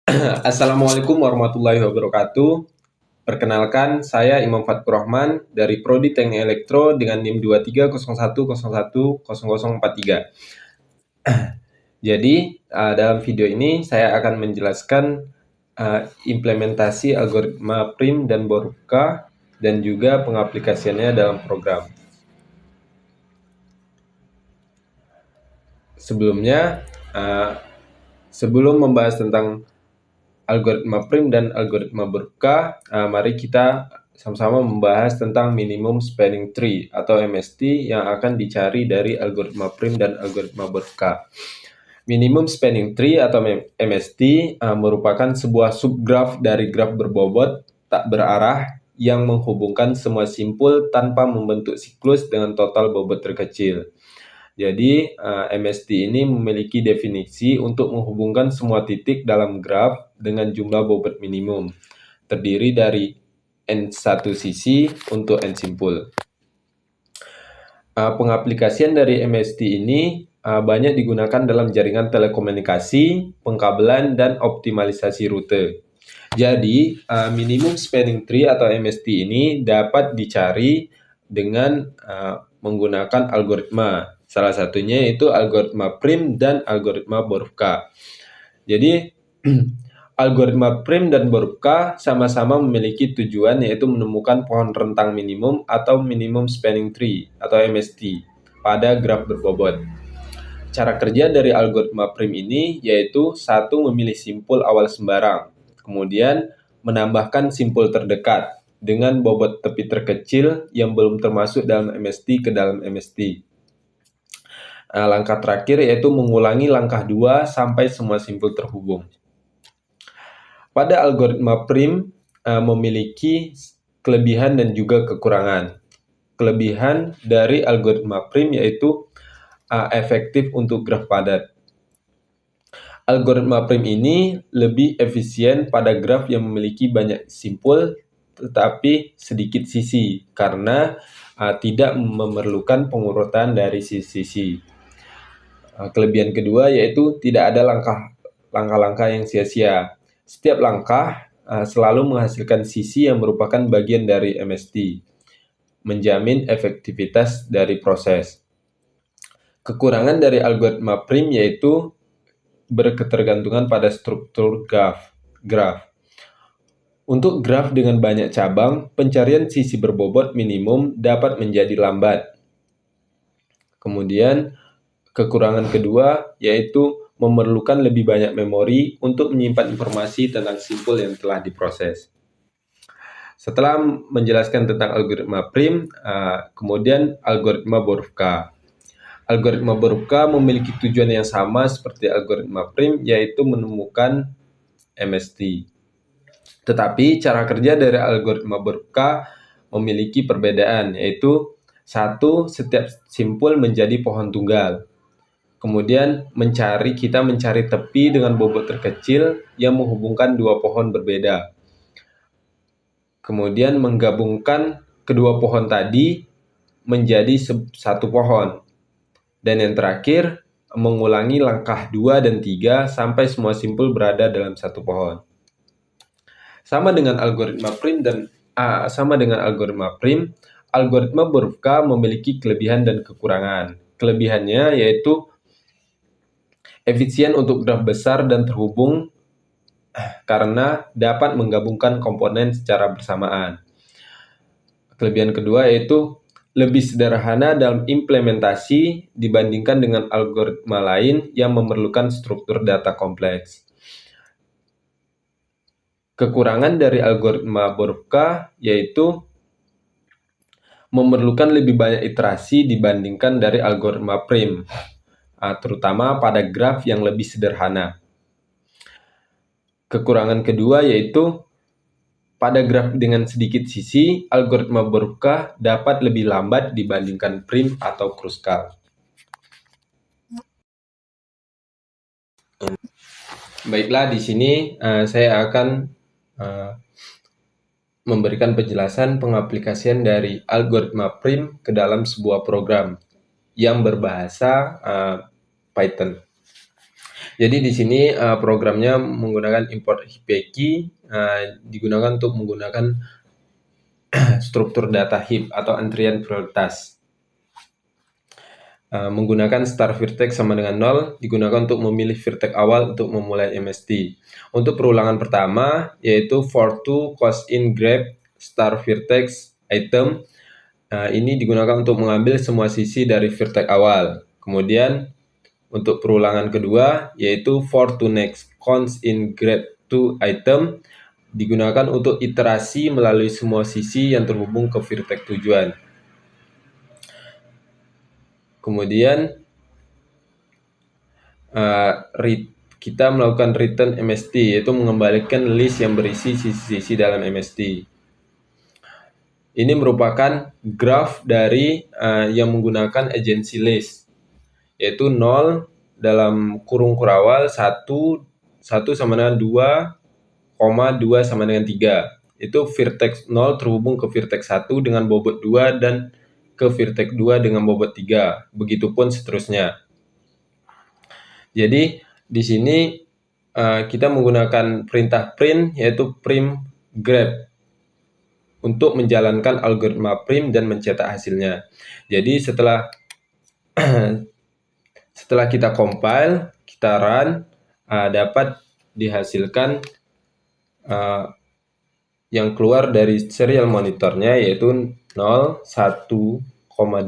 Assalamualaikum warahmatullahi wabarakatuh. Perkenalkan, saya Imam Fatkur Rahman dari Prodi Teknik Elektro dengan NIM 2301010043. Jadi, dalam video ini saya akan menjelaskan implementasi algoritma prim dan Boruca dan juga pengaplikasiannya dalam program. Sebelum membahas tentang algoritma prim dan algoritma Boruca, mari kita sama-sama membahas tentang minimum spanning tree atau MST yang akan dicari dari algoritma prim dan algoritma Boruca. Minimum spanning tree atau MST merupakan sebuah subgraf dari graf berbobot tak berarah yang menghubungkan semua simpul tanpa membentuk siklus dengan total bobot terkecil. Jadi, MST ini memiliki definisi untuk menghubungkan semua titik dalam graf dengan jumlah bobot minimum, terdiri dari N1 sisi untuk N simpul. Pengaplikasian dari MST ini banyak digunakan dalam jaringan telekomunikasi, pengkabelan, dan optimalisasi rute. Jadi, minimum spanning tree atau MST ini dapat dicari dengan menggunakan algoritma. Salah satunya yaitu algoritma prim dan algoritma Boruca. Jadi, algoritma prim dan Boruca sama-sama memiliki tujuan yaitu menemukan pohon rentang minimum atau minimum spanning tree atau MST pada graf berbobot. Cara kerja dari algoritma prim ini yaitu satu, memilih simpul awal sembarang, kemudian menambahkan simpul terdekat dengan bobot tepi terkecil yang belum termasuk dalam MST ke dalam MST. Langkah terakhir yaitu mengulangi langkah 2 sampai semua simpul terhubung. Pada algoritma prim memiliki kelebihan dan juga kekurangan. Kelebihan dari algoritma prim yaitu efektif untuk graf padat. Algoritma prim ini lebih efisien pada graf yang memiliki banyak simpul tetapi sedikit sisi karena tidak memerlukan pengurutan dari sisi-sisi. Kelebihan kedua yaitu tidak ada langkah-langkah yang sia-sia. Setiap langkah selalu menghasilkan sisi yang merupakan bagian dari MST, menjamin efektivitas dari proses. Kekurangan dari algoritma prim yaitu berketergantungan pada struktur graf. Untuk graf dengan banyak cabang, pencarian sisi berbobot minimum dapat menjadi lambat. Kemudian, kekurangan kedua yaitu memerlukan lebih banyak memori untuk menyimpan informasi tentang simpul yang telah diproses. Setelah menjelaskan tentang algoritma prim, kemudian algoritma Boruca. Algoritma Boruca memiliki tujuan yang sama seperti algoritma prim, yaitu menemukan MST. Tetapi cara kerja dari algoritma Boruca memiliki perbedaan, yaitu satu, setiap simpul menjadi pohon tunggal. Kemudian kita mencari tepi dengan bobot terkecil yang menghubungkan dua pohon berbeda. Kemudian menggabungkan kedua pohon tadi menjadi satu pohon. Dan yang terakhir, mengulangi langkah 2 dan 3 sampai semua simpul berada dalam satu pohon. Sama dengan algoritma prim, algoritma Boruca memiliki kelebihan dan kekurangan. Kelebihannya yaitu efisien untuk graf besar dan terhubung karena dapat menggabungkan komponen secara bersamaan. Kelebihan kedua yaitu lebih sederhana dalam implementasi dibandingkan dengan algoritma lain yang memerlukan struktur data kompleks. Kekurangan dari algoritma Boruca yaitu memerlukan lebih banyak iterasi dibandingkan dari algoritma prim, terutama pada graf yang lebih sederhana. Kekurangan kedua yaitu pada graf dengan sedikit sisi, algoritma Boruca dapat lebih lambat dibandingkan prim atau Kruskal. Baiklah, di sini saya akan memberikan penjelasan pengaplikasian dari algoritma prim ke dalam sebuah program yang berbahasa Python. Jadi di sini programnya menggunakan import key, digunakan untuk menggunakan struktur data heap atau antrian prioritas. Menggunakan start vertex sama dengan 0 digunakan untuk memilih vertex awal untuk memulai MST. Untuk perulangan pertama yaitu for to cost in grab start vertex item. Ini digunakan untuk mengambil semua sisi dari vertex awal. Kemudian untuk perulangan kedua yaitu for to next cons in grab to item digunakan untuk iterasi melalui semua sisi yang terhubung ke vertex tujuan. Kemudian kita melakukan return MST, yaitu mengembalikan list yang berisi sisi-sisi dalam MST. Ini merupakan graph dari yang menggunakan agency list, yaitu 0 dalam kurung kurawal 1 sama dengan 2, 2 sama dengan 3. Itu vertex 0 terhubung ke vertex 1 dengan bobot 2 dan ke vertex 2 dengan bobot 3. Begitupun seterusnya. Jadi di sini kita menggunakan perintah print yaitu print grab untuk menjalankan algoritma print dan mencetak hasilnya. Jadi setelah kita compile, kita run, dapat dihasilkan yang keluar dari serial monitornya yaitu 0, 1, 2, 1,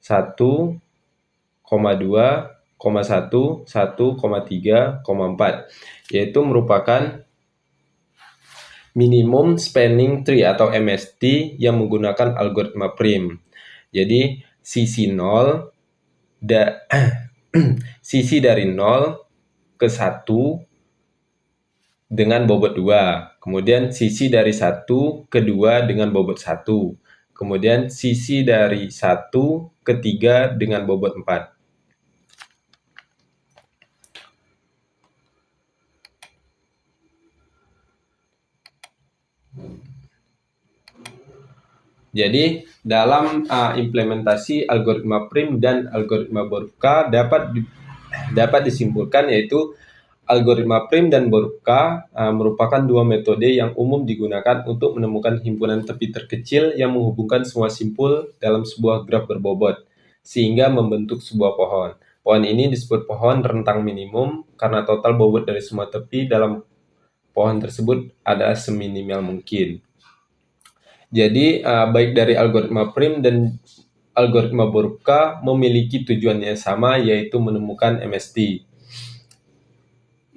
2, 1, 1,3,4 yaitu merupakan minimum spanning tree atau MST yang menggunakan algoritma prim. Jadi sisi 0 sisi dari 0 ke 1 dengan bobot 2. Kemudian sisi dari 1 ke 2 dengan bobot 1. Kemudian sisi dari 1 ke 3 dengan bobot 4. Jadi dalam implementasi algoritma prim dan algoritma Borovka dapat disimpulkan yaitu algoritma prim dan Borovka merupakan dua metode yang umum digunakan untuk menemukan himpunan tepi terkecil yang menghubungkan semua simpul dalam sebuah graf berbobot sehingga membentuk sebuah pohon. Pohon ini disebut pohon rentang minimum karena total bobot dari semua tepi dalam pohon tersebut adalah seminimal mungkin. Jadi baik dari algoritma prim dan algoritma Borovka memiliki tujuan yang sama yaitu menemukan MST.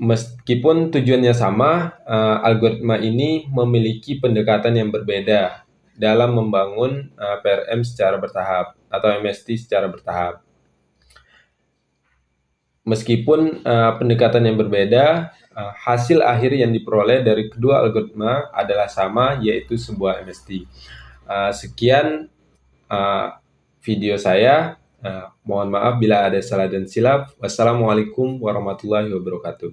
Meskipun tujuannya sama, algoritma ini memiliki pendekatan yang berbeda dalam membangun PRM secara bertahap atau MST secara bertahap. Meskipun pendekatan yang berbeda, hasil akhir yang diperoleh dari kedua algoritma adalah sama, yaitu sebuah MST. Sekian video saya. Mohon maaf bila ada salah dan silap. Wassalamualaikum warahmatullahi wabarakatuh.